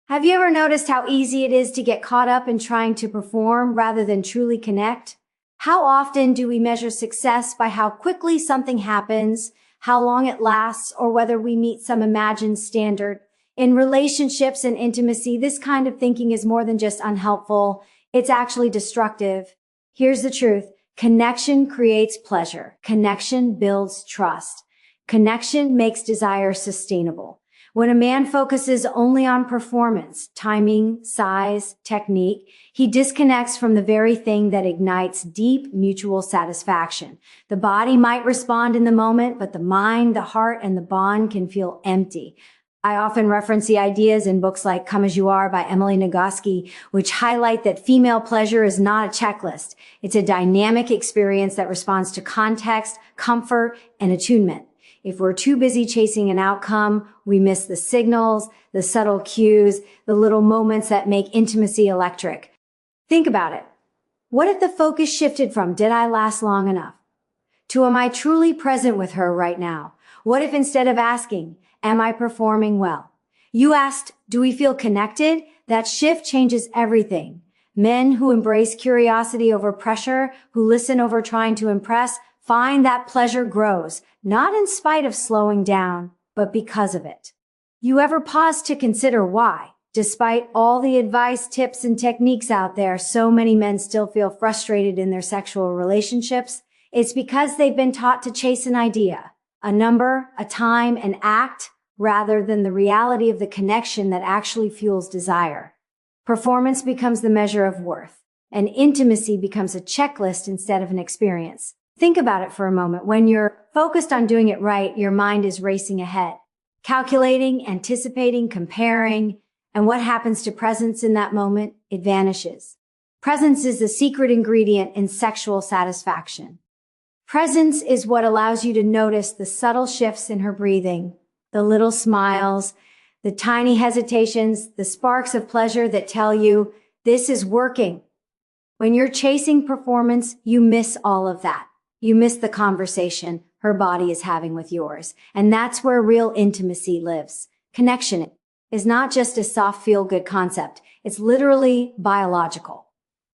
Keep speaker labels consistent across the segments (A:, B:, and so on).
A: Have you ever noticed how easy it is to get caught up in trying to perform rather than truly connect? How often do we measure success by how quickly something happens, how long it lasts, or whether we meet some imagined standard? In relationships and intimacy, this kind of thinking is more than just unhelpful. It's actually destructive. Here's the truth. Connection creates pleasure. Connection builds trust. Connection makes desire sustainable. When a man focuses only on performance, timing, size, technique, he disconnects from the very thing that ignites deep mutual satisfaction. The body might respond in the moment, but the mind, the heart, and the bond can feel empty. I often reference the ideas in books like Come As You Are by Emily Nagoski, which highlight that female pleasure is not a checklist. It's a dynamic experience that responds to context, comfort, and attunement. If we're too busy chasing an outcome, we miss the signals, the subtle cues, the little moments that make intimacy electric. Think about it. What if the focus shifted from "did I last long enough" to "am I truly present with her right now"? What if instead of asking, "am I performing well," you asked, "do we feel connected"? That shift changes everything. Men who embrace curiosity over pressure, who listen over trying to impress, find that pleasure grows, not in spite of slowing down, but because of it. You ever pause to consider why, despite all the advice, tips, and techniques out there, so many men still feel frustrated in their sexual relationships? It's because they've been taught to chase an idea, a number, a time, an act, rather than the reality of the connection that actually fuels desire. Performance becomes the measure of worth, and intimacy becomes a checklist instead of an experience. Think about it for a moment. When you're focused on doing it right, your mind is racing ahead, calculating, anticipating, comparing. And what happens to presence in that moment? It vanishes. Presence is the secret ingredient in sexual satisfaction. Presence is what allows you to notice the subtle shifts in her breathing, the little smiles, the tiny hesitations, the sparks of pleasure that tell you this is working. When you're chasing performance, you miss all of that. You miss the conversation her body is having with yours. And that's where real intimacy lives. Connection is not just a soft feel-good concept. It's literally biological.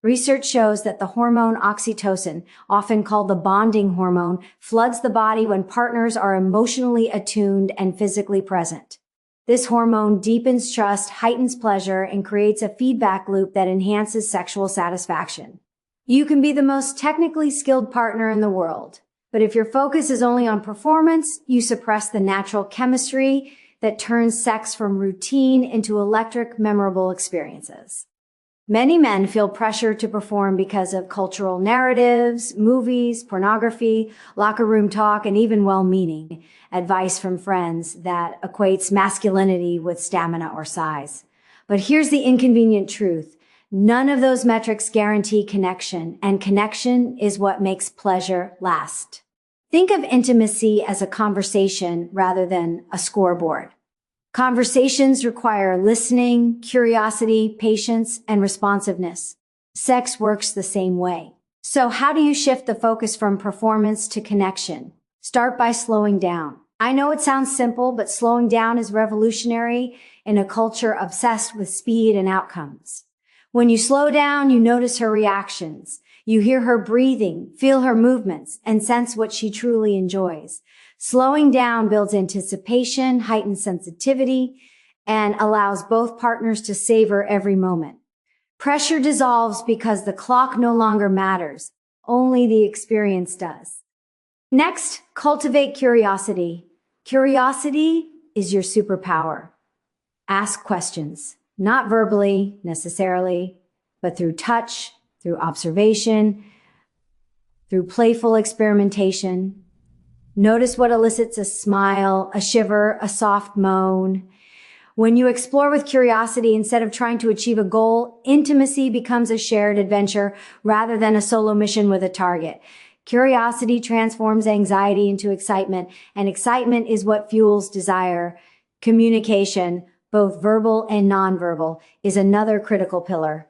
A: Research shows that the hormone oxytocin, often called the bonding hormone, floods the body when partners are emotionally attuned and physically present. This hormone deepens trust, heightens pleasure, and creates a feedback loop that enhances sexual satisfaction. You can be the most technically skilled partner in the world, but if your focus is only on performance, you suppress the natural chemistry that turns sex from routine into electric, memorable experiences. Many men feel pressure to perform because of cultural narratives, movies, pornography, locker room talk, and even well-meaning advice from friends that equates masculinity with stamina or size. But here's the inconvenient truth. None of those metrics guarantee connection, and connection is what makes pleasure last. Think of intimacy as a conversation rather than a scoreboard. Conversations require listening, curiosity, patience, and responsiveness. Sex works the same way. So how do you shift the focus from performance to connection? Start by slowing down. I know it sounds simple, but slowing down is revolutionary in a culture obsessed with speed and outcomes. When you slow down, you notice her reactions. You hear her breathing, feel her movements, and sense what she truly enjoys. Slowing down builds anticipation, heightens sensitivity, and allows both partners to savor every moment. Pressure dissolves because the clock no longer matters. Only the experience does. Next, cultivate curiosity. Curiosity is your superpower. Ask questions. Not verbally, necessarily, but through touch, through observation, through playful experimentation. Notice what elicits a smile, a shiver, a soft moan. When you explore with curiosity instead of trying to achieve a goal, intimacy becomes a shared adventure rather than a solo mission with a target. Curiosity transforms anxiety into excitement, and excitement is what fuels desire. Communication, both verbal and nonverbal, is another critical pillar.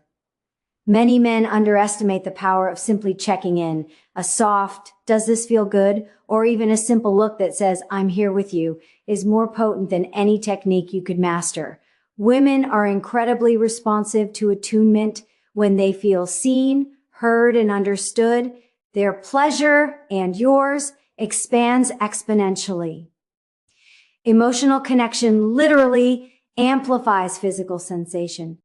A: Many men underestimate the power of simply checking in. A soft, "does this feel good?" or even a simple look that says, "I'm here with you," is more potent than any technique you could master. Women are incredibly responsive to attunement. When they feel seen, heard, and understood, their pleasure and yours expands exponentially. Emotional connection literally amplifies physical sensation.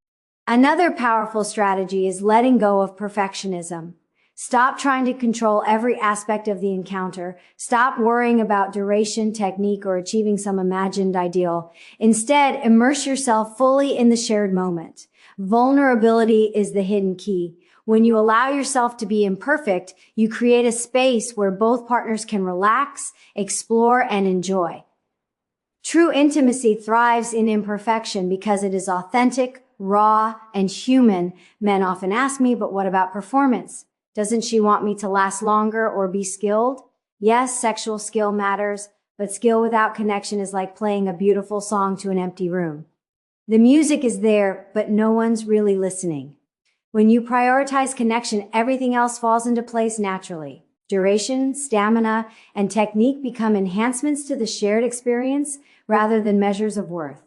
A: Another powerful strategy is letting go of perfectionism. Stop trying to control every aspect of the encounter. Stop worrying about duration, technique, or achieving some imagined ideal. Instead, immerse yourself fully in the shared moment. Vulnerability is the hidden key. When you allow yourself to be imperfect, you create a space where both partners can relax, explore, and enjoy. True intimacy thrives in imperfection because it is authentic, raw, and human. Men often ask me, but what about performance? Doesn't she want me to last longer or be skilled? Yes, sexual skill matters, but skill without connection is like playing a beautiful song to an empty room. The music is there, but no one's really listening. When you prioritize connection, everything else falls into place naturally. Duration, stamina, and technique become enhancements to the shared experience rather than measures of worth.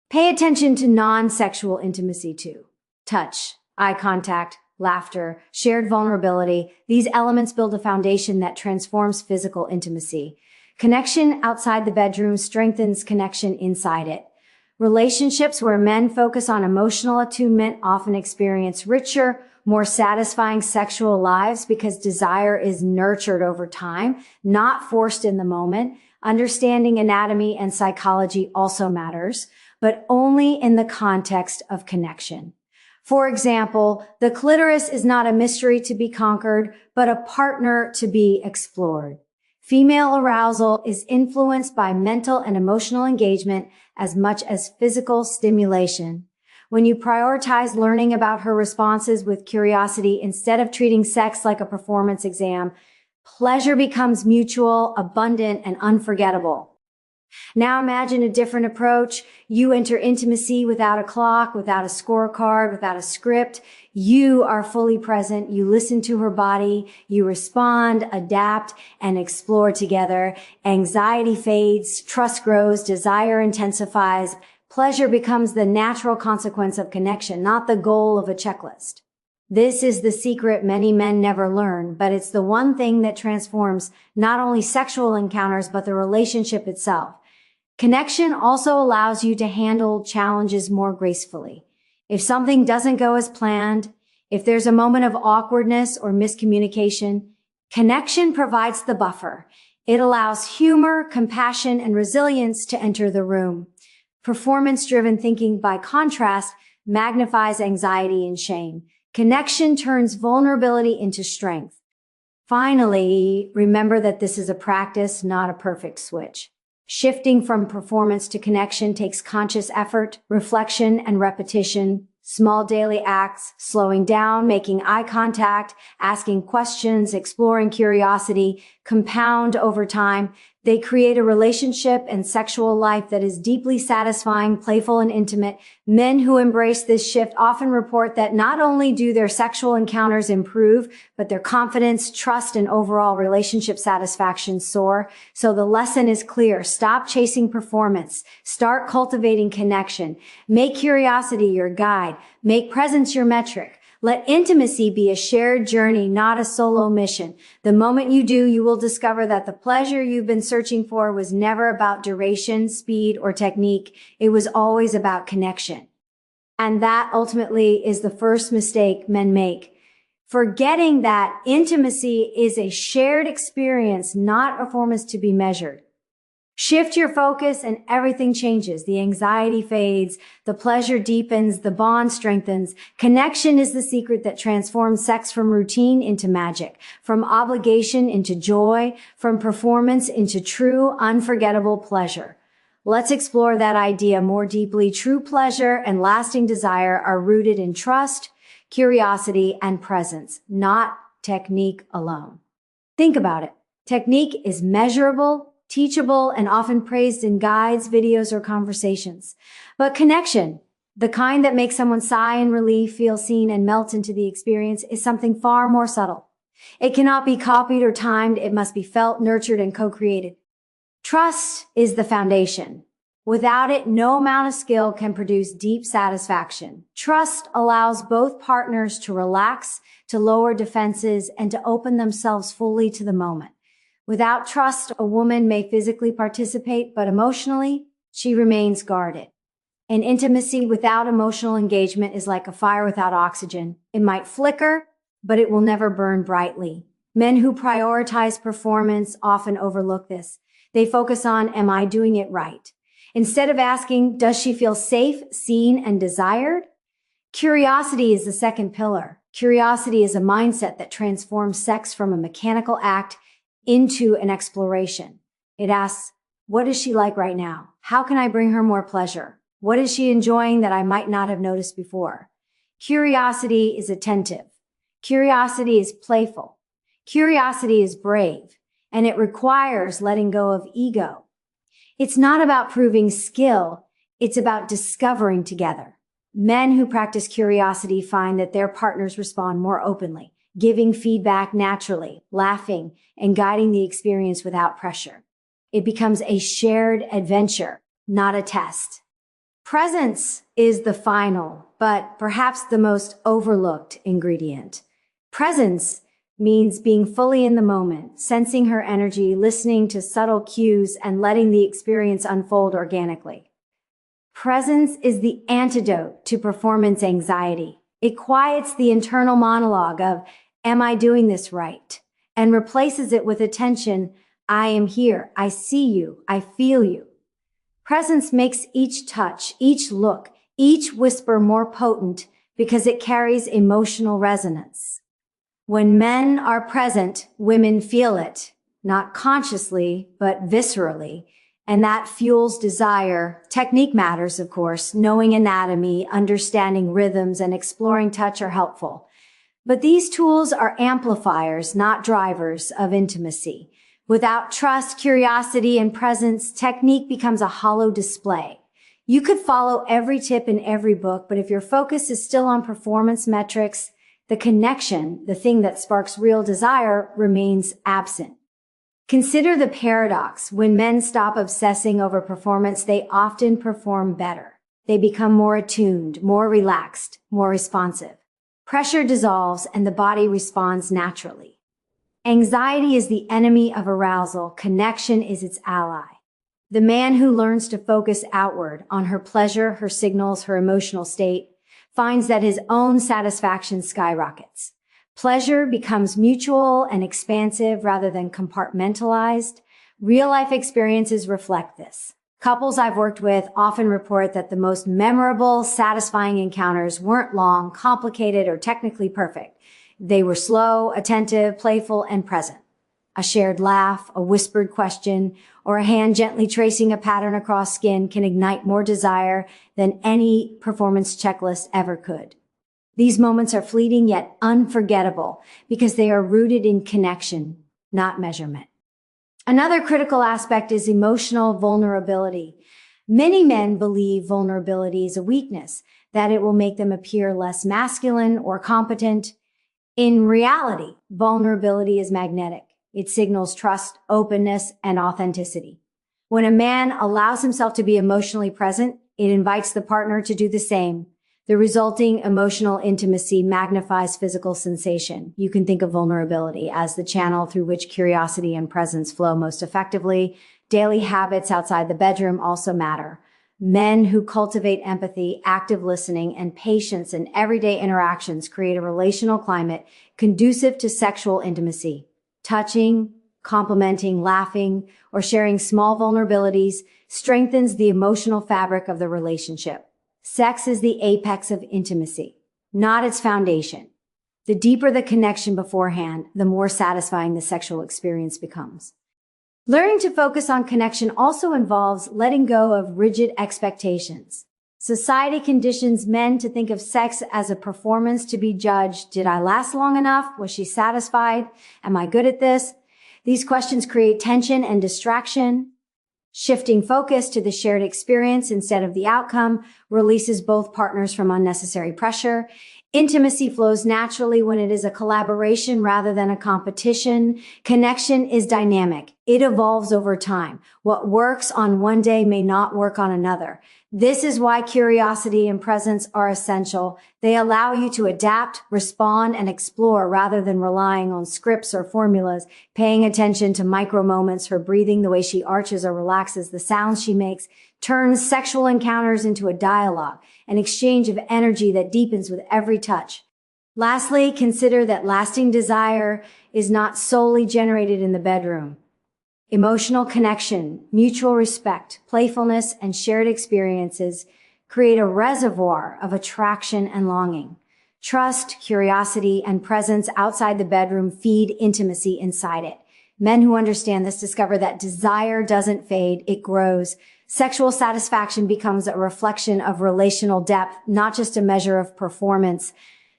A: Pay attention to non-sexual intimacy too. Touch, eye contact, laughter, shared vulnerability. These elements build a foundation that transforms physical intimacy. Connection outside the bedroom strengthens connection inside it. Relationships where men focus on emotional attunement often experience richer, more satisfying sexual lives because desire is nurtured over time, not forced in the moment. Understanding anatomy and psychology also matters, but only in the context of connection. For example, the clitoris is not a mystery to be conquered, but a partner to be explored. Female arousal is influenced by mental and emotional engagement as much as physical stimulation. When you prioritize learning about her responses with curiosity instead of treating sex like a performance exam, pleasure becomes mutual, abundant, and unforgettable. Now imagine a different approach. You enter intimacy without a clock, without a scorecard, without a script. You are fully present. You listen to her body. You respond, adapt, and explore together. Anxiety fades, trust grows, desire intensifies. Pleasure becomes the natural consequence of connection, not the goal of a checklist. This is the secret many men never learn, but it's the one thing that transforms not only sexual encounters, but the relationship itself. Connection also allows you to handle challenges more gracefully. If something doesn't go as planned, if there's a moment of awkwardness or miscommunication, connection provides the buffer. It allows humor, compassion, and resilience to enter the room. Performance-driven thinking, by contrast, magnifies anxiety and shame. Connection turns vulnerability into strength. Finally, remember that this is a practice, not a perfect switch. Shifting from performance to connection takes conscious effort, reflection, and repetition. Small daily acts, slowing down, making eye contact, asking questions, exploring curiosity, compound over time. They create a relationship and sexual life that is deeply satisfying, playful, and intimate. Men who embrace this shift often report that not only do their sexual encounters improve, but their confidence, trust, and overall relationship satisfaction soar. So the lesson is clear. Stop chasing performance. Start cultivating connection. Make curiosity your guide. Make presence your metric. Let intimacy be a shared journey, not a solo mission. The moment you do, you will discover that the pleasure you've been searching for was never about duration, speed, or technique. It was always about connection. And that ultimately is the first mistake men make. Forgetting that intimacy is a shared experience, not a performance to be measured. Shift your focus and everything changes. The anxiety fades, the pleasure deepens, the bond strengthens. Connection is the secret that transforms sex from routine into magic, from obligation into joy, from performance into true, unforgettable pleasure. Let's explore that idea more deeply. True pleasure and lasting desire are rooted in trust, curiosity, and presence, not technique alone. Think about it. Technique is measurable, teachable, and often praised in guides, videos, or conversations. But connection, the kind that makes someone sigh in relief, feel seen, and melt into the experience, is something far more subtle. It cannot be copied or timed. It must be felt, nurtured, and co-created. Trust is the foundation. Without it, no amount of skill can produce deep satisfaction. Trust allows both partners to relax, to lower defenses, and to open themselves fully to the moment. Without trust, a woman may physically participate, but emotionally, she remains guarded. And intimacy without emotional engagement is like a fire without oxygen. It might flicker, but it will never burn brightly. Men who prioritize performance often overlook this. They focus on, am I doing it right? Instead of asking, does she feel safe, seen, and desired? Curiosity is the second pillar. Curiosity is a mindset that transforms sex from a mechanical act into an exploration. It asks, what is she like right now? How can I bring her more pleasure? What is she enjoying that I might not have noticed before? Curiosity is attentive. Curiosity is playful. Curiosity is brave, and it requires letting go of ego. It's not about proving skill, it's about discovering together. Men who practice curiosity find that their partners respond more openly, giving feedback naturally, laughing, and guiding the experience without pressure. It becomes a shared adventure, not a test. Presence is the final, but perhaps the most overlooked ingredient. Presence means being fully in the moment, sensing her energy, listening to subtle cues, and letting the experience unfold organically. Presence is the antidote to performance anxiety. It quiets the internal monologue of, am I doing this right? And replaces it with attention, I am here, I see you, I feel you. Presence makes each touch, each look, each whisper more potent because it carries emotional resonance. When men are present, women feel it, not consciously, but viscerally, and that fuels desire. Technique matters, of course. Knowing anatomy, understanding rhythms, and exploring touch are helpful. But these tools are amplifiers, not drivers of intimacy. Without trust, curiosity, and presence, technique becomes a hollow display. You could follow every tip in every book, but if your focus is still on performance metrics, the connection, the thing that sparks real desire, remains absent. Consider the paradox. When men stop obsessing over performance, they often perform better. They become more attuned, more relaxed, more responsive. Pressure dissolves and the body responds naturally. Anxiety is the enemy of arousal. Connection is its ally. The man who learns to focus outward on her pleasure, her signals, her emotional state, finds that his own satisfaction skyrockets. Pleasure becomes mutual and expansive rather than compartmentalized. Real-life experiences reflect this. Couples I've worked with often report that the most memorable, satisfying encounters weren't long, complicated, or technically perfect. They were slow, attentive, playful, and present. A shared laugh, a whispered question, or a hand gently tracing a pattern across skin can ignite more desire than any performance checklist ever could. These moments are fleeting yet unforgettable because they are rooted in connection, not measurement. Another critical aspect is emotional vulnerability. Many men believe vulnerability is a weakness, that it will make them appear less masculine or competent. In reality, vulnerability is magnetic. It signals trust, openness, and authenticity. When a man allows himself to be emotionally present, it invites the partner to do the same. The resulting emotional intimacy magnifies physical sensation. You can think of vulnerability as the channel through which curiosity and presence flow most effectively. Daily habits outside the bedroom also matter. Men who cultivate empathy, active listening, and patience in everyday interactions create a relational climate conducive to sexual intimacy. Touching, complimenting, laughing, or sharing small vulnerabilities strengthens the emotional fabric of the relationship. Sex is the apex of intimacy, not its foundation. The deeper the connection beforehand, the more satisfying the sexual experience becomes. Learning to focus on connection also involves letting go of rigid expectations. Society conditions men to think of sex as a performance to be judged. Did I last long enough? Was she satisfied? Am I good at this? These questions create tension and distraction. Shifting focus to the shared experience instead of the outcome releases both partners from unnecessary pressure. Intimacy flows naturally when it is a collaboration rather than a competition. Connection is dynamic. It evolves over time. What works on one day may not work on another. This is why curiosity and presence are essential. They allow you to adapt, respond, and explore rather than relying on scripts or formulas. Paying attention to micro moments, her breathing, the way she arches or relaxes, the sounds she makes, turns sexual encounters into a dialogue, an exchange of energy that deepens with every touch. Lastly, consider that lasting desire is not solely generated in the bedroom. Emotional connection, mutual respect, playfulness, and shared experiences create a reservoir of attraction and longing. Trust, curiosity, and presence outside the bedroom feed intimacy inside it. Men who understand this discover that desire doesn't fade, it grows. Sexual satisfaction becomes a reflection of relational depth, not just a measure of performance.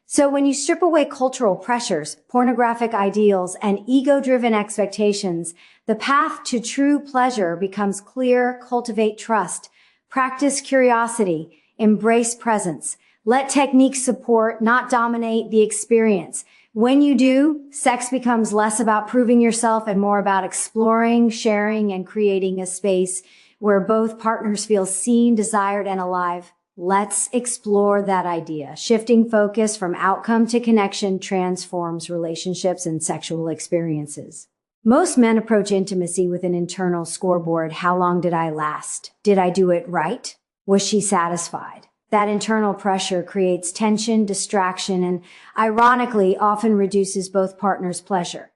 A: So when you strip away cultural pressures, pornographic ideals, and ego-driven expectations, the path to true pleasure becomes clear. Cultivate trust, practice curiosity, embrace presence. Let techniques support, not dominate the experience. When you do, sex becomes less about proving yourself and more about exploring, sharing, and creating a space where both partners feel seen, desired, and alive. Let's explore that idea. Shifting focus from outcome to connection transforms relationships and sexual experiences. Most men approach intimacy with an internal scoreboard. How long did I last? Did I do it right? Was she satisfied? That internal pressure creates tension, distraction, and ironically often reduces both partners' pleasure.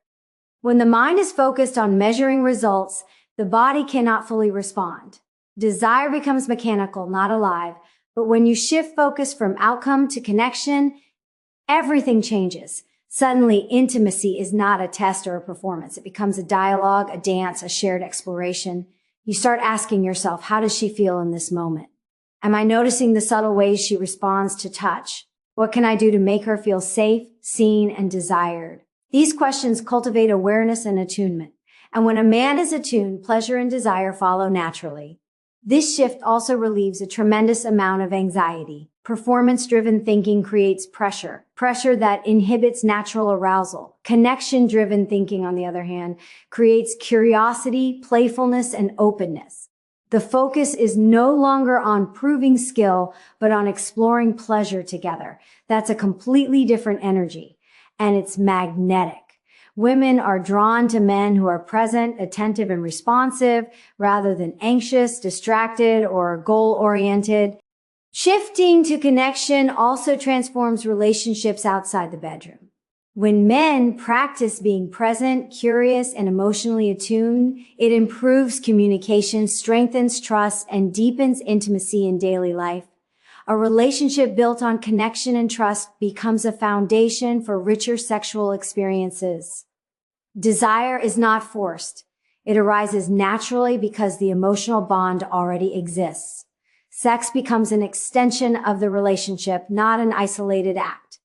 A: When the mind is focused on measuring results, the body cannot fully respond. Desire becomes mechanical, not alive. But when you shift focus from outcome to connection, everything changes. Suddenly, intimacy is not a test or a performance. It becomes a dialogue, a dance, a shared exploration. You start asking yourself, how does she feel in this moment? Am I noticing the subtle ways she responds to touch? What can I do to make her feel safe, seen, and desired? These questions cultivate awareness and attunement. And when a man is attuned, pleasure and desire follow naturally. This shift also relieves a tremendous amount of anxiety. Performance-driven thinking creates pressure that inhibits natural arousal. Connection-driven thinking, on the other hand, creates curiosity, playfulness, and openness. The focus is no longer on proving skill, but on exploring pleasure together. That's a completely different energy, and it's magnetic. Women are drawn to men who are present, attentive, and responsive rather than anxious, distracted, or goal-oriented. Shifting to connection also transforms relationships outside the bedroom. When men practice being present, curious, and emotionally attuned, it improves communication, strengthens trust, and deepens intimacy in daily life. A relationship built on connection and trust becomes a foundation for richer sexual experiences. Desire is not forced. It arises naturally because the emotional bond already exists. Sex becomes an extension of the relationship, not an isolated act.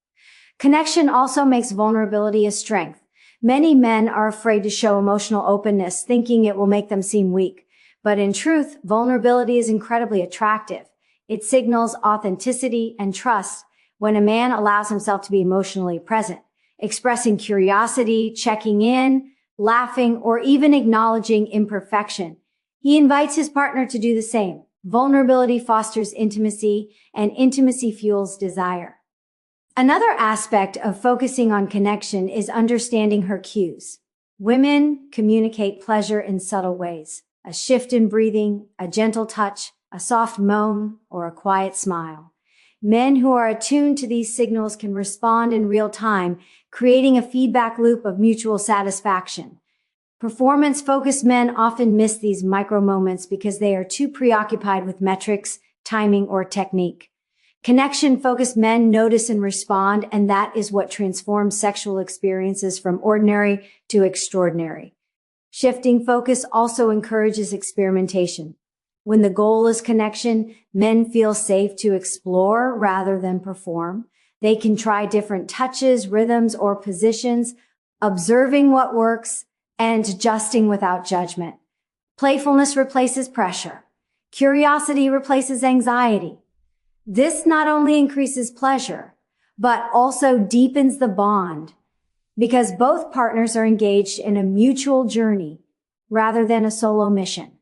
A: Connection also makes vulnerability a strength. Many men are afraid to show emotional openness, thinking it will make them seem weak. But in truth, vulnerability is incredibly attractive. It signals authenticity and trust when a man allows himself to be emotionally present, expressing curiosity, checking in, laughing, or even acknowledging imperfection. He invites his partner to do the same. Vulnerability fosters intimacy, and intimacy fuels desire. Another aspect of focusing on connection is understanding her cues. Women communicate pleasure in subtle ways. A shift in breathing, a gentle touch, a soft moan, or a quiet smile. Men who are attuned to these signals can respond in real time, creating a feedback loop of mutual satisfaction. Performance-focused men often miss these micro moments because they are too preoccupied with metrics, timing, or technique. Connection-focused men notice and respond, and that is what transforms sexual experiences from ordinary to extraordinary. Shifting focus also encourages experimentation. When the goal is connection, men feel safe to explore rather than perform. They can try different touches, rhythms, or positions, observing what works and adjusting without judgment. Playfulness replaces pressure. Curiosity replaces anxiety. This not only increases pleasure, but also deepens the bond because both partners are engaged in a mutual journey rather than a solo mission.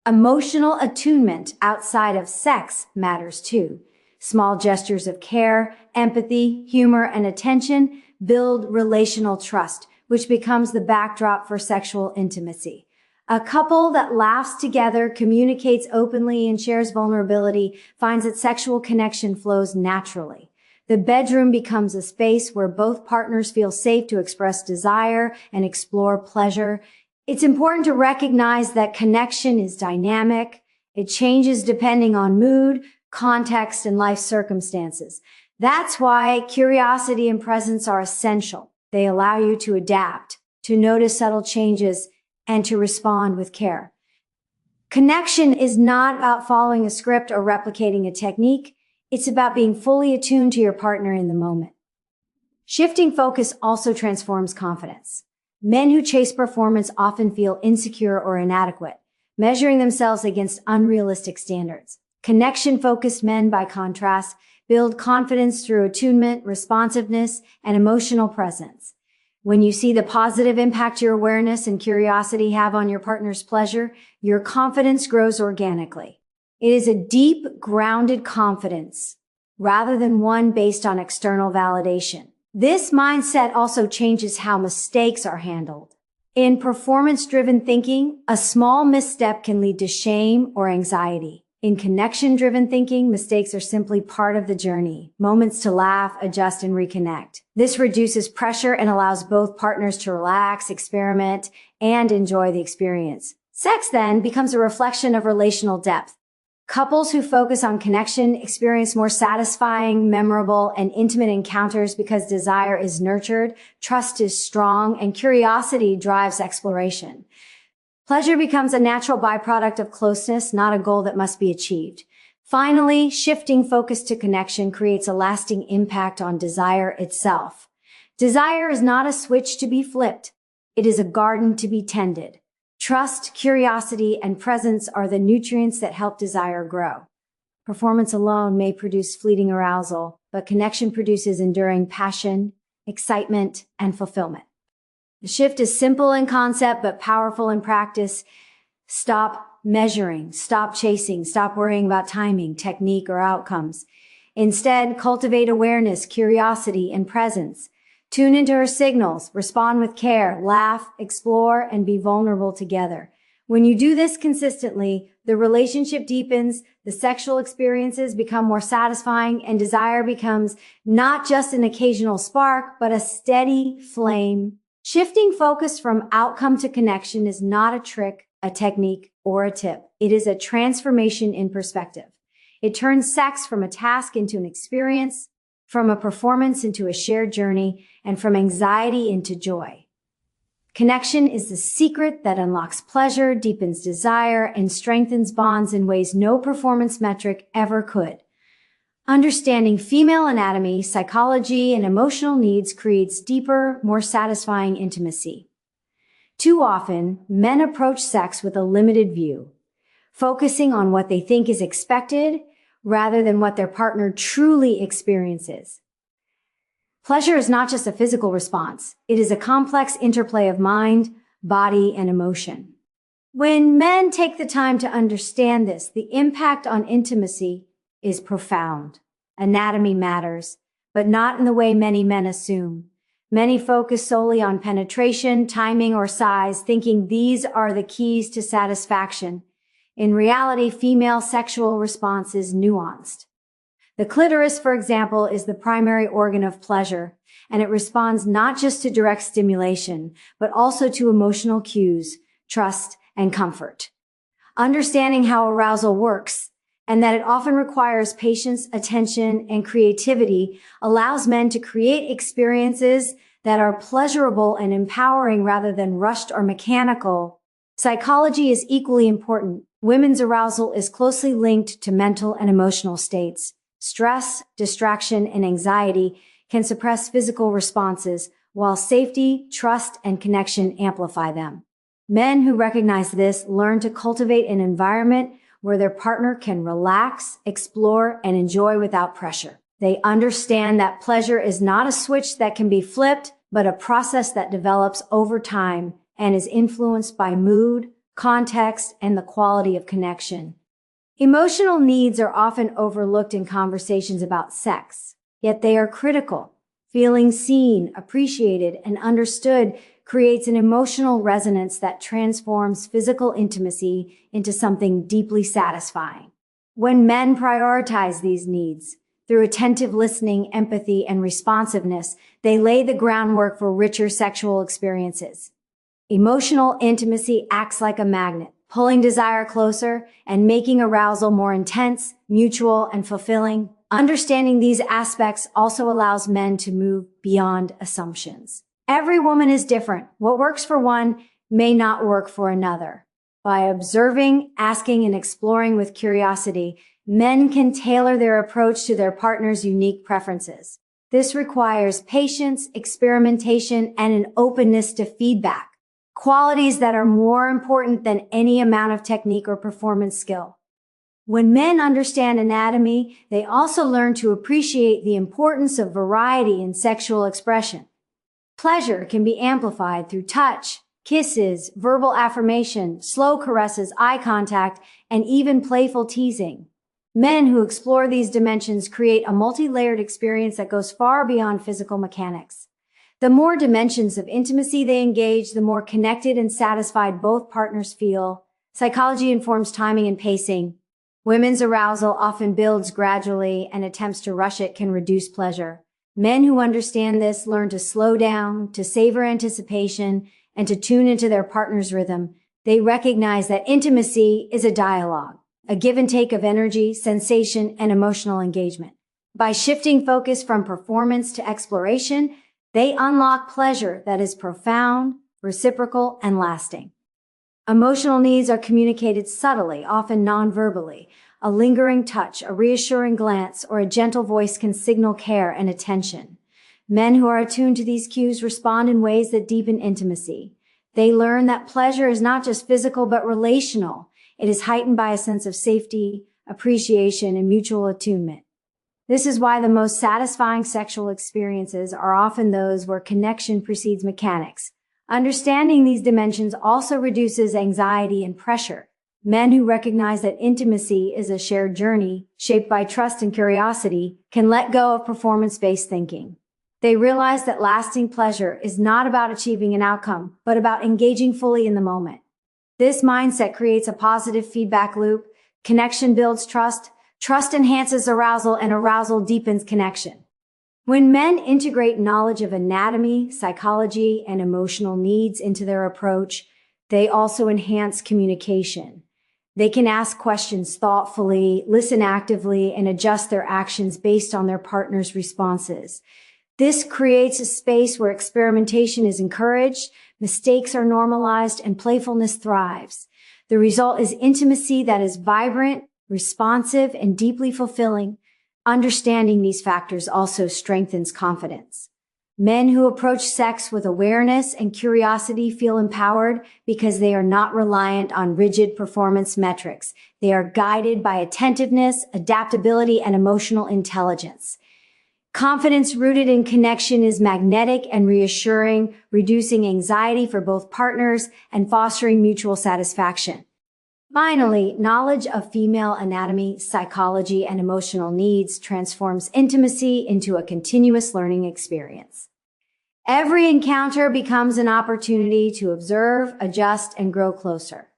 A: Emotional attunement outside of sex matters too. Small gestures of care, empathy, humor, and attention build relational trust, which becomes the backdrop for sexual intimacy. A couple that laughs together, communicates openly, and shares vulnerability finds that sexual connection flows naturally. The bedroom becomes a space where both partners feel safe to express desire and explore pleasure. It's important to recognize that connection is dynamic. It changes depending on mood, context, and life circumstances. That's why curiosity and presence are essential. They allow you to adapt, to notice subtle changes, and to respond with care. Connection is not about following a script or replicating a technique. It's about being fully attuned to your partner in the moment. Shifting focus also transforms confidence. Men who chase performance often feel insecure or inadequate, measuring themselves against unrealistic standards. Connection-focused men, by contrast, build confidence through attunement, responsiveness, and emotional presence. When you see the positive impact your awareness and curiosity have on your partner's pleasure, your confidence grows organically. It is a deep, grounded confidence rather than one based on external validation. This mindset also changes how mistakes are handled. In performance-driven thinking, a small misstep can lead to shame or anxiety. In connection-driven thinking, mistakes are simply part of the journey, moments to laugh, adjust, and reconnect. This reduces pressure and allows both partners to relax, experiment, and enjoy the experience. Sex then becomes a reflection of relational depth. Couples who focus on connection experience more satisfying, memorable, and intimate encounters because desire is nurtured, trust is strong, and curiosity drives exploration. Pleasure becomes a natural byproduct of closeness, not a goal that must be achieved. Finally, shifting focus to connection creates a lasting impact on desire itself. Desire is not a switch to be flipped. It is a garden to be tended. Trust, curiosity, and presence are the nutrients that help desire grow. Performance alone may produce fleeting arousal, but connection produces enduring passion, excitement, and fulfillment. The shift is simple in concept, but powerful in practice. Stop measuring, stop chasing, stop worrying about timing, technique, or outcomes. Instead, cultivate awareness, curiosity, and presence. Tune into her signals, respond with care, laugh, explore, and be vulnerable together. When you do this consistently, the relationship deepens, the sexual experiences become more satisfying, and desire becomes not just an occasional spark, but a steady flame. Shifting focus from outcome to connection is not a trick, a technique, or a tip. It is a transformation in perspective. It turns sex from a task into an experience, from a performance into a shared journey, and from anxiety into joy. Connection is the secret that unlocks pleasure, deepens desire, and strengthens bonds in ways no performance metric ever could. Understanding female anatomy, psychology, and emotional needs creates deeper, more satisfying intimacy. Too often, men approach sex with a limited view, focusing on what they think is expected rather than what their partner truly experiences. Pleasure is not just a physical response. It is a complex interplay of mind, body, and emotion. When men take the time to understand this, the impact on intimacy is profound. Anatomy matters, but not in the way many men assume. Many focus solely on penetration, timing, or size, thinking these are the keys to satisfaction. In reality, female sexual response is nuanced. The clitoris, for example, is the primary organ of pleasure, and it responds not just to direct stimulation, but also to emotional cues, trust, and comfort. Understanding how arousal works, and that it often requires patience, attention, and creativity, allows men to create experiences that are pleasurable and empowering rather than rushed or mechanical. Psychology is equally important. Women's arousal is closely linked to mental and emotional states. Stress, distraction, and anxiety can suppress physical responses, while safety, trust, and connection amplify them. Men who recognize this learn to cultivate an environment where their partner can relax, explore, and enjoy without pressure. They understand that pleasure is not a switch that can be flipped, but a process that develops over time and is influenced by mood, context, and the quality of connection. Emotional needs are often overlooked in conversations about sex, yet they are critical. Feeling seen, appreciated, and understood creates an emotional resonance that transforms physical intimacy into something deeply satisfying. When men prioritize these needs, through attentive listening, empathy, and responsiveness, they lay the groundwork for richer sexual experiences. Emotional intimacy acts like a magnet, pulling desire closer and making arousal more intense, mutual, and fulfilling. Understanding these aspects also allows men to move beyond assumptions. Every woman is different. What works for one may not work for another. By observing, asking, and exploring with curiosity, men can tailor their approach to their partner's unique preferences. This requires patience, experimentation, and an openness to feedback, qualities that are more important than any amount of technique or performance skill. When men understand anatomy, they also learn to appreciate the importance of variety in sexual expression. Pleasure can be amplified through touch, kisses, verbal affirmation, slow caresses, eye contact, and even playful teasing. Men who explore these dimensions create a multi-layered experience that goes far beyond physical mechanics. The more dimensions of intimacy they engage, the more connected and satisfied both partners feel. Psychology informs timing and pacing. Women's arousal often builds gradually, and attempts to rush it can reduce pleasure. Men who understand this learn to slow down, to savor anticipation, and to tune into their partner's rhythm. They recognize that intimacy is a dialogue, a give and take of energy, sensation, and emotional engagement. By shifting focus from performance to exploration, they unlock pleasure that is profound, reciprocal, and lasting. Emotional needs are communicated subtly, often non-verbally. A lingering touch, a reassuring glance, or a gentle voice can signal care and attention. Men who are attuned to these cues respond in ways that deepen intimacy. They learn that pleasure is not just physical but relational. It is heightened by a sense of safety, appreciation, and mutual attunement. This is why the most satisfying sexual experiences are often those where connection precedes mechanics. Understanding these dimensions also reduces anxiety and pressure. Men who recognize that intimacy is a shared journey, shaped by trust and curiosity, can let go of performance-based thinking. They realize that lasting pleasure is not about achieving an outcome, but about engaging fully in the moment. This mindset creates a positive feedback loop. Connection builds trust, trust enhances arousal, and arousal deepens connection. When men integrate knowledge of anatomy, psychology, and emotional needs into their approach, they also enhance communication. They can ask questions thoughtfully, listen actively, and adjust their actions based on their partner's responses. This creates a space where experimentation is encouraged, mistakes are normalized, and playfulness thrives. The result is intimacy that is vibrant, responsive, and deeply fulfilling. Understanding these factors also strengthens confidence. Men who approach sex with awareness and curiosity feel empowered because they are not reliant on rigid performance metrics. They are guided by attentiveness, adaptability, and emotional intelligence. Confidence rooted in connection is magnetic and reassuring, reducing anxiety for both partners and fostering mutual satisfaction. Finally, knowledge of female anatomy, psychology, and emotional needs transforms intimacy into a continuous learning experience. Every encounter becomes an opportunity to observe, adjust, and grow closer.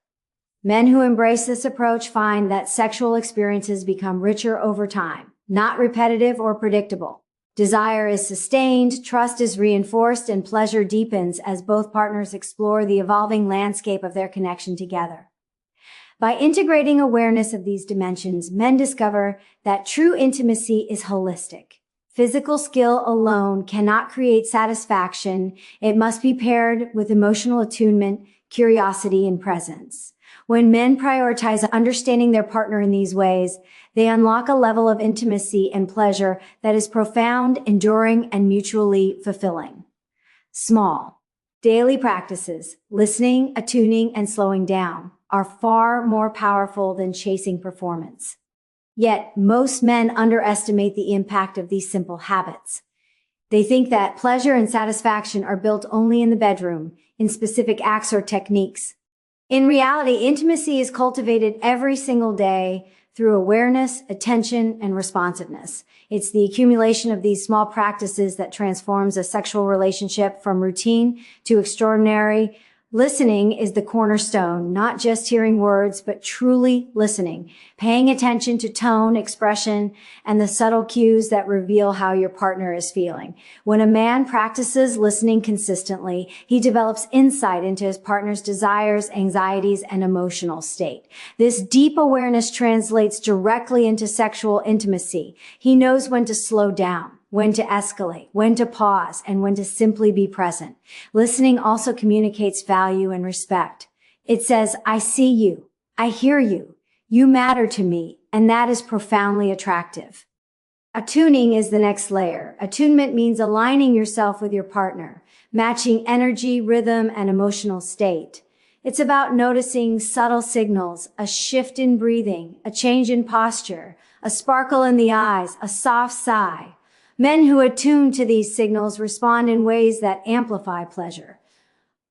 A: Men who embrace this approach find that sexual experiences become richer over time, not repetitive or predictable. Desire is sustained, trust is reinforced, and pleasure deepens as both partners explore the evolving landscape of their connection together. By integrating awareness of these dimensions, men discover that true intimacy is holistic. Physical skill alone cannot create satisfaction. It must be paired with emotional attunement, curiosity, and presence. When men prioritize understanding their partner in these ways, they unlock a level of intimacy and pleasure that is profound, enduring, and mutually fulfilling. Small, Daily practices, listening, attuning, and slowing down, are far more powerful than chasing performance. Yet, most men underestimate the impact of these simple habits. They think that pleasure and satisfaction are built only in the bedroom, in specific acts or techniques. In reality, intimacy is cultivated every single day through awareness, attention, and responsiveness. It's the accumulation of these small practices that transforms a sexual relationship from routine to extraordinary. Listening is the cornerstone, not just hearing words, but truly listening, paying attention to tone, expression, and the subtle cues that reveal how your partner is feeling. When a man practices listening consistently, he develops insight into his partner's desires, anxieties, and emotional state. This deep awareness translates directly into sexual intimacy. He knows when to slow down, when to escalate, when to pause, and when to simply be present. Listening also communicates value and respect. It says, I see you, I hear you, you matter to me, and that is profoundly attractive. Attuning is the next layer. Attunement means aligning yourself with your partner, matching energy, rhythm, and emotional state. It's about noticing subtle signals, a shift in breathing, a change in posture, a sparkle in the eyes, a soft sigh. Men who attune to these signals respond in ways that amplify pleasure.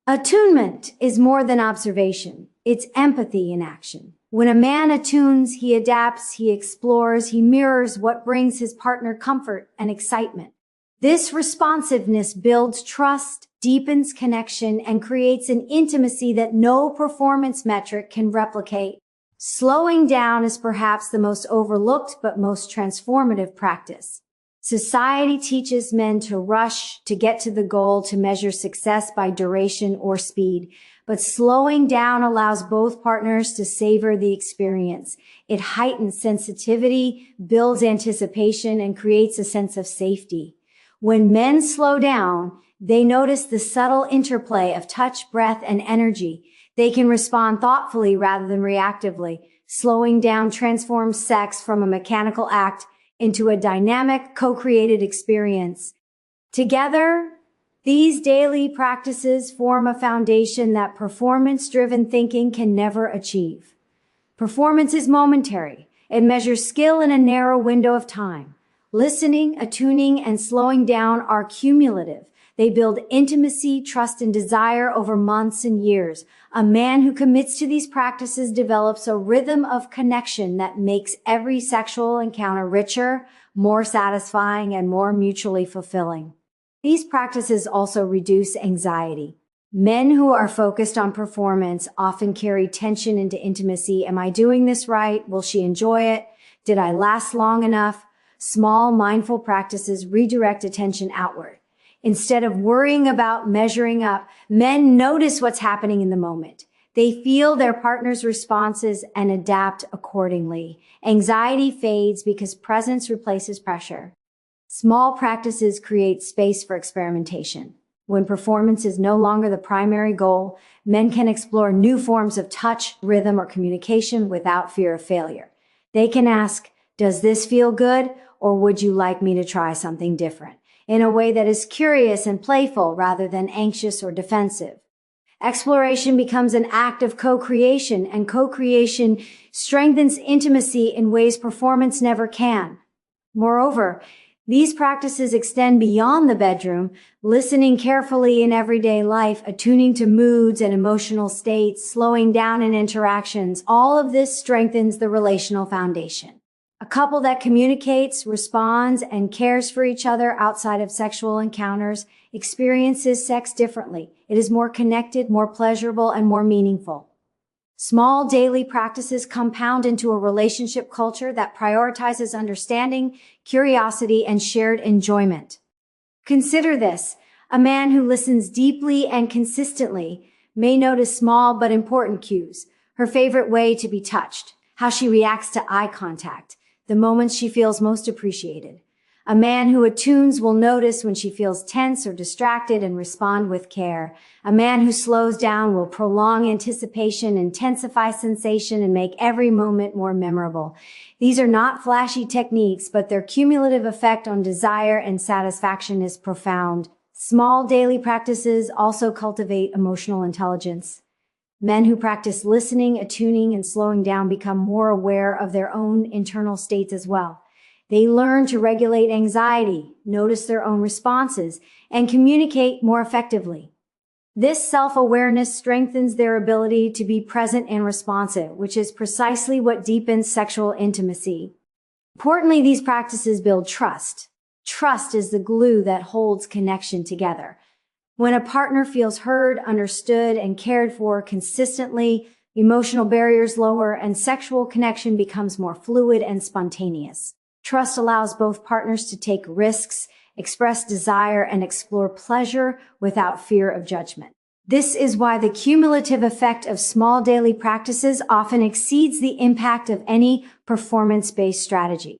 A: Attunement is more than observation. It's empathy in action. When a man attunes, he adapts, he explores, he mirrors what brings his partner comfort and excitement. This responsiveness builds trust, deepens connection, and creates an intimacy that no performance metric can replicate. Slowing down is perhaps the most overlooked but most transformative practice. Society teaches men to rush, to get to the goal, to measure success by duration or speed. But slowing down allows both partners to savor the experience. It heightens sensitivity, builds anticipation, and creates a sense of safety. When men slow down, they notice the subtle interplay of touch, breath, and energy. They can respond thoughtfully rather than reactively. Slowing down transforms sex from a mechanical act into a dynamic, co-created experience. Together, these daily practices form a foundation that performance-driven thinking can never achieve. Performance is momentary. It measures skill in a narrow window of time. Listening, attuning, and slowing down are cumulative. They build intimacy, trust, and desire over months and years. A man who commits to these practices develops a rhythm of connection that makes every sexual encounter richer, more satisfying, and more mutually fulfilling. These practices also reduce anxiety. Men who are focused on performance often carry tension into intimacy. Am I doing this right? Will she enjoy it? Did I last long enough? Small, mindful practices redirect attention outward. Instead of worrying about measuring up, men notice what's happening in the moment. They feel their partner's responses and adapt accordingly. Anxiety fades because presence replaces pressure. Small practices create space for experimentation. When performance is no longer the primary goal, men can explore new forms of touch, rhythm, or communication without fear of failure. They can ask, does this feel good? Or would you like me to try something different? In a way that is curious and playful rather than anxious or defensive. Exploration becomes an act of co-creation, and co-creation strengthens intimacy in ways performance never can. Moreover, these practices extend beyond the bedroom, listening carefully in everyday life, attuning to moods and emotional states, slowing down in interactions. All of this strengthens the relational foundation. A couple that communicates, responds, and cares for each other outside of sexual encounters experiences sex differently. It is more connected, more pleasurable, and more meaningful. Small daily practices compound into a relationship culture that prioritizes understanding, curiosity, and shared enjoyment. Consider this. A man who listens deeply and consistently may notice small but important cues. Her favorite way to be touched, how she reacts to eye contact, the moments she feels most appreciated. A man who attunes will notice when she feels tense or distracted and respond with care. A man who slows down will prolong anticipation, intensify sensation, and make every moment more memorable. These are not flashy techniques, but their cumulative effect on desire and satisfaction is profound. Small daily practices also cultivate emotional intelligence. Men who practice listening, attuning, and slowing down become more aware of their own internal states as well. They learn to regulate anxiety, notice their own responses, and communicate more effectively. This self-awareness strengthens their ability to be present and responsive, which is precisely what deepens sexual intimacy. Importantly, these practices build trust. Trust is the glue that holds connection together. When a partner feels heard, understood, and cared for consistently, emotional barriers lower and sexual connection becomes more fluid and spontaneous. Trust allows both partners to take risks, express desire, and explore pleasure without fear of judgment. This is why the cumulative effect of small daily practices often exceeds the impact of any performance-based strategy.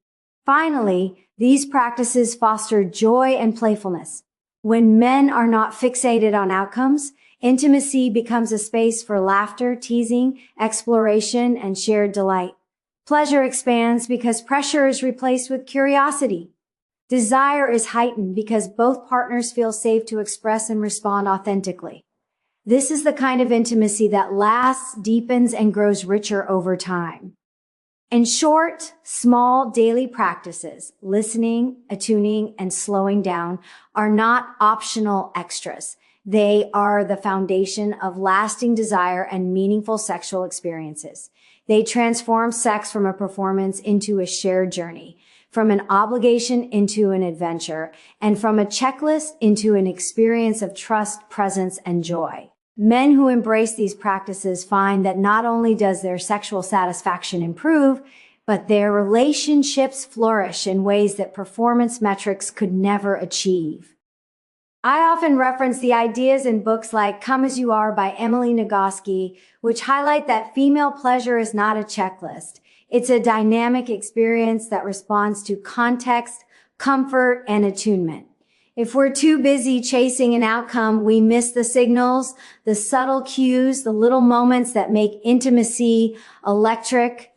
A: Finally, these practices foster joy and playfulness. When men are not fixated on outcomes, intimacy becomes a space for laughter, teasing, exploration, and shared delight. Pleasure expands because pressure is replaced with curiosity. Desire is heightened because both partners feel safe to express and respond authentically. This is the kind of intimacy that lasts, deepens, and grows richer over time. In short, small daily practices, listening, attuning, and slowing down, are not optional extras. They are the foundation of lasting desire and meaningful sexual experiences. They transform sex from a performance into a shared journey, from an obligation into an adventure, and from a checklist into an experience of trust, presence, and joy. Men who embrace these practices find that not only does their sexual satisfaction improve, but their relationships flourish in ways that performance metrics could never achieve. I often reference the ideas in books like Come As You Are by Emily Nagoski, which highlight that female pleasure is not a checklist. It's a dynamic experience that responds to context, comfort, and attunement. If we're too busy chasing an outcome, we miss the signals, the subtle cues, the little moments that make intimacy electric.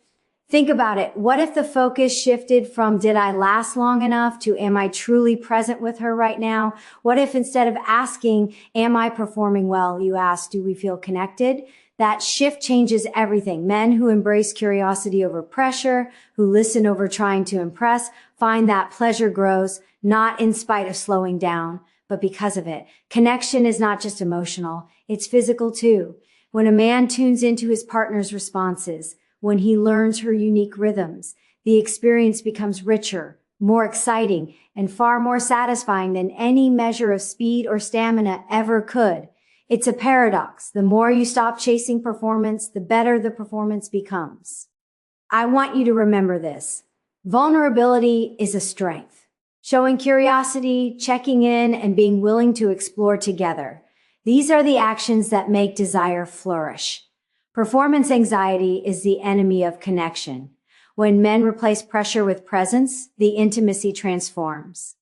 A: Think about it. What if the focus shifted from did I last long enough to am I truly present with her right now? What if instead of asking, am I performing well, you ask, do we feel connected? That shift changes everything. Men who embrace curiosity over pressure, who listen over trying to impress, find that pleasure grows, not in spite of slowing down, but because of it. Connection is not just emotional, it's physical too. When a man tunes into his partner's responses, when he learns her unique rhythms, the experience becomes richer, more exciting, and far more satisfying than any measure of speed or stamina ever could. It's a paradox. The more you stop chasing performance, the better the performance becomes. I want you to remember this. Vulnerability is a strength. Showing curiosity, checking in, and being willing to explore together. These are the actions that make desire flourish. Performance anxiety is the enemy of connection. When men replace pressure with presence, the intimacy transforms.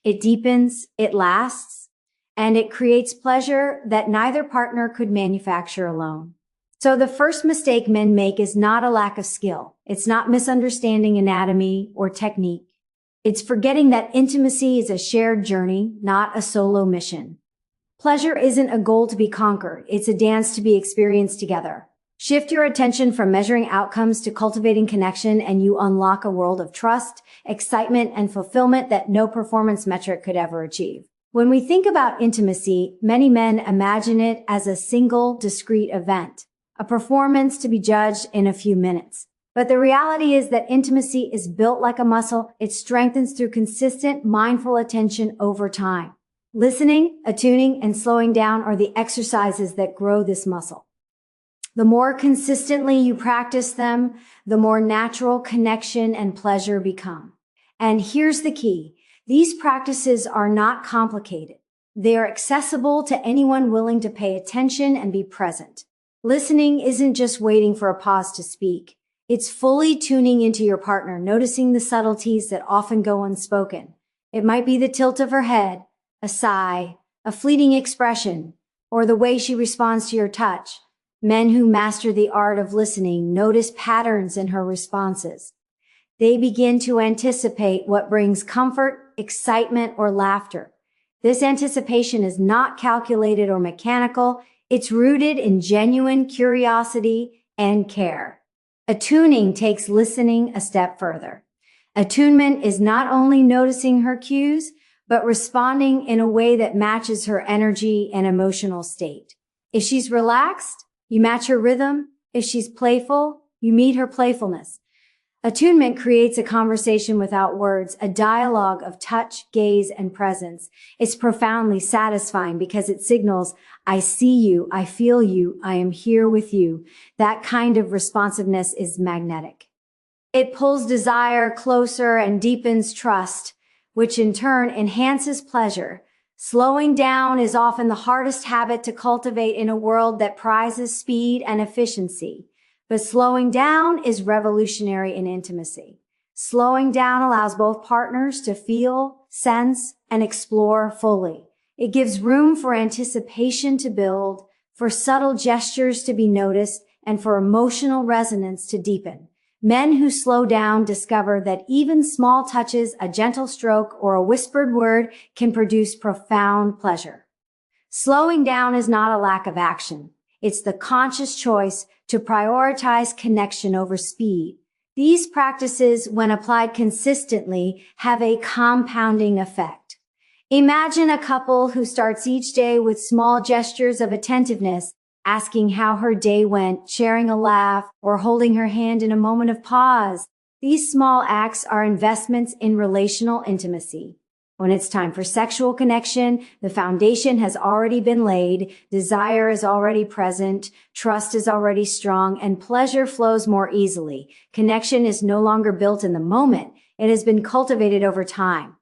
A: It deepens, it lasts, and it creates pleasure that neither partner could manufacture alone. So the first mistake men make is not a lack of skill. It's not misunderstanding anatomy or technique. It's forgetting that intimacy is a shared journey, not a solo mission. Pleasure isn't a goal to be conquered. It's a dance to be experienced together. Shift your attention from measuring outcomes to cultivating connection, and you unlock a world of trust, excitement, and fulfillment that no performance metric could ever achieve. When we think about intimacy, many men imagine it as a single, discrete event, a performance to be judged in a few minutes. But the reality is that intimacy is built like a muscle. It strengthens through consistent, mindful attention over time. Listening, attuning, and slowing down are the exercises that grow this muscle. The more consistently you practice them, the more natural connection and pleasure become. And here's the key. These practices are not complicated. They are accessible to anyone willing to pay attention and be present. Listening isn't just waiting for a pause to speak. It's fully tuning into your partner, noticing the subtleties that often go unspoken. It might be the tilt of her head, a sigh, a fleeting expression, or the way she responds to your touch. Men who master the art of listening notice patterns in her responses. They begin to anticipate what brings comfort, excitement, or laughter. This anticipation is not calculated or mechanical. It's rooted in genuine curiosity and care. Attuning takes listening a step further. Attunement is not only noticing her cues, but responding in a way that matches her energy and emotional state. If she's relaxed, you match her rhythm. If she's playful, you meet her playfulness. Attunement creates a conversation without words, a dialogue of touch, gaze, and presence. It's profoundly satisfying because it signals, I see you, I feel you, I am here with you. That kind of responsiveness is magnetic. It pulls desire closer and deepens trust, which in turn enhances pleasure. Slowing down is often the hardest habit to cultivate in a world that prizes speed and efficiency. But slowing down is revolutionary in intimacy. Slowing down allows both partners to feel, sense, and explore fully. It gives room for anticipation to build, for subtle gestures to be noticed, and for emotional resonance to deepen. Men who slow down discover that even small touches, a gentle stroke, or a whispered word can produce profound pleasure. Slowing down is not a lack of action. It's the conscious choice to prioritize connection over speed. These practices, when applied consistently, have a compounding effect. Imagine a couple who starts each day with small gestures of attentiveness, asking how her day went, sharing a laugh, or holding her hand in a moment of pause. These small acts are investments in relational intimacy. When it's time for sexual connection, the foundation has already been laid, desire is already present, trust is already strong, and pleasure flows more easily. Connection is no longer built in the moment. It has been cultivated over time.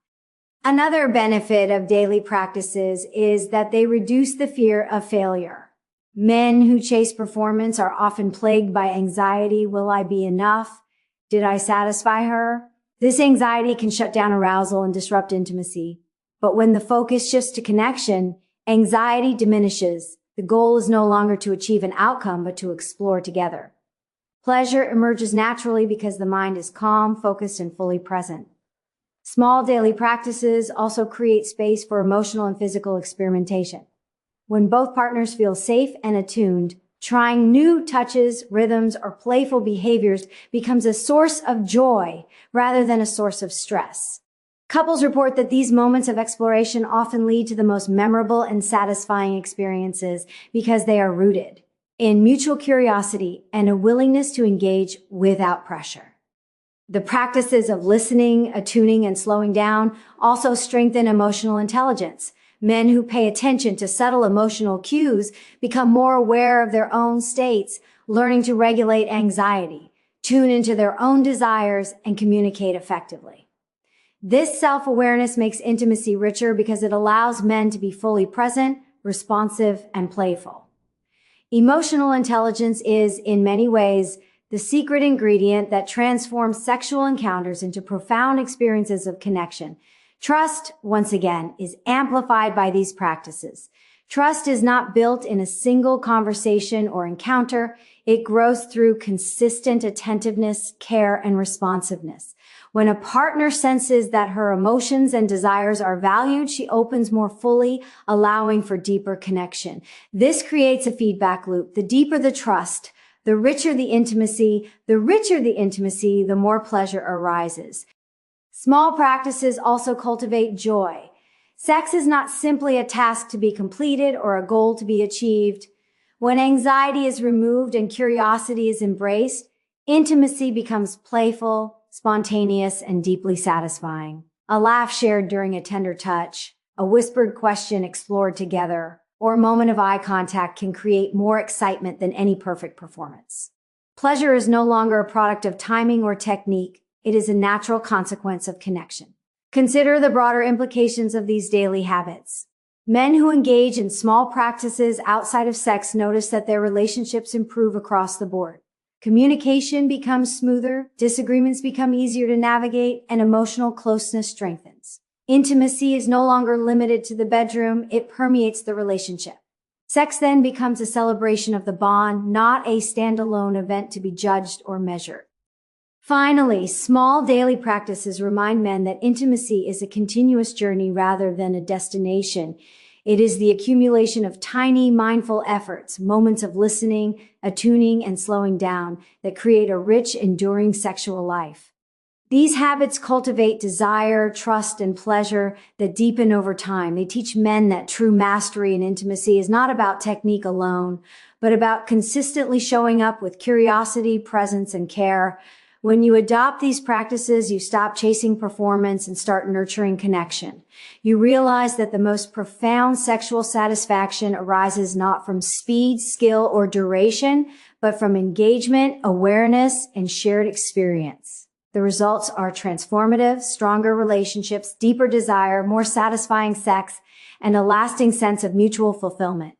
A: Another benefit of daily practices is that they reduce the fear of failure. Men who chase performance are often plagued by anxiety. Will I be enough? Did I satisfy her? This anxiety can shut down arousal and disrupt intimacy. But when the focus shifts to connection, anxiety diminishes. The goal is no longer to achieve an outcome, but to explore together. Pleasure emerges naturally because the mind is calm, focused, and fully present. Small daily practices also create space for emotional and physical experimentation. When both partners feel safe and attuned, trying new touches, rhythms, or playful behaviors becomes a source of joy rather than a source of stress. Couples report that these moments of exploration often lead to the most memorable and satisfying experiences because they are rooted in mutual curiosity and a willingness to engage without pressure. The practices of listening, attuning, and slowing down also strengthen emotional intelligence. Men who pay attention to subtle emotional cues become more aware of their own states, learning to regulate anxiety, tune into their own desires, and communicate effectively. This self-awareness makes intimacy richer because it allows men to be fully present, responsive, and playful. Emotional intelligence is, in many ways, the secret ingredient that transforms sexual encounters into profound experiences of connection. Trust, once again, is amplified by these practices. Trust is not built in a single conversation or encounter. It grows through consistent attentiveness, care, and responsiveness. When a partner senses that her emotions and desires are valued, she opens more fully, allowing for deeper connection. This creates a feedback loop. The deeper the trust, the richer the intimacy. The richer the intimacy, the more pleasure arises. Small practices also cultivate joy. Sex is not simply a task to be completed or a goal to be achieved. When anxiety is removed and curiosity is embraced, intimacy becomes playful, spontaneous, and deeply satisfying. A laugh shared during a tender touch, a whispered question explored together, or a moment of eye contact can create more excitement than any perfect performance. Pleasure is no longer a product of timing or technique. It is a natural consequence of connection. Consider the broader implications of these daily habits. Men who engage in small practices outside of sex notice that their relationships improve across the board. Communication becomes smoother, disagreements become easier to navigate, and emotional closeness strengthens. Intimacy is no longer limited to the bedroom, it permeates the relationship. Sex then becomes a celebration of the bond, not a standalone event to be judged or measured. Finally, small daily practices remind men that intimacy is a continuous journey rather than a destination. It is the accumulation of tiny, mindful efforts, moments of listening, attuning, and slowing down that create a rich, enduring sexual life. These habits cultivate desire, trust, and pleasure that deepen over time. They teach men that true mastery in intimacy is not about technique alone, but about consistently showing up with curiosity, presence, and care. When you adopt these practices, you stop chasing performance and start nurturing connection. You realize that the most profound sexual satisfaction arises not from speed, skill, or duration, but from engagement, awareness, and shared experience. The results are transformative, stronger relationships, deeper desire, more satisfying sex, and a lasting sense of mutual fulfillment.